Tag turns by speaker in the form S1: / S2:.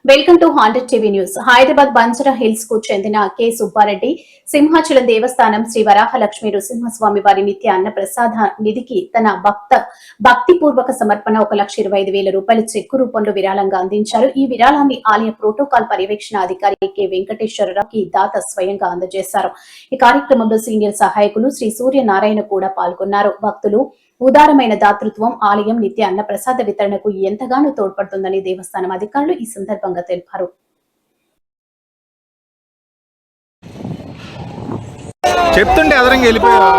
S1: Welcome to 100 TV news. Hyderabad Banjara hills కు చెందిన K Subbareddy Simhachalam దేవస్థానం శ్రీ వరాహలక్ష్మి నృసింహస్వామి వారి నిత్య అన్న ప్రసాద నిధికి తన భక్తిపూర్వక సమర్పణ 1,25,000 రూపాయల చెక్కు రూపంలో విరాళంగా అందించారు. ఈ విరాళాన్ని ఆలయ ప్రోటోకాల్ పర్యవేక్షణ అధికారి కె వెంకటేశ్వరరావుకి దాత స్వయంగా అందజేశారు. ఈ కార్యక్రమంలో సీనియర్ సహాయకులు శ్రీ సూర్యనారాయణ కూడా పాల్గొన్నారు. భక్తులు ఉదారమైన దాతృత్వం ఆలయం నిత్య అన్న ప్రసాద వితరణకు ఎంతగానో తోడ్పడుతుందని దేవస్థానం అధికారులు ఈ సందర్భంగా తెలిపారు.
S2: చెప్తుంటే అదరంగా వెళ్ళిపోయారు.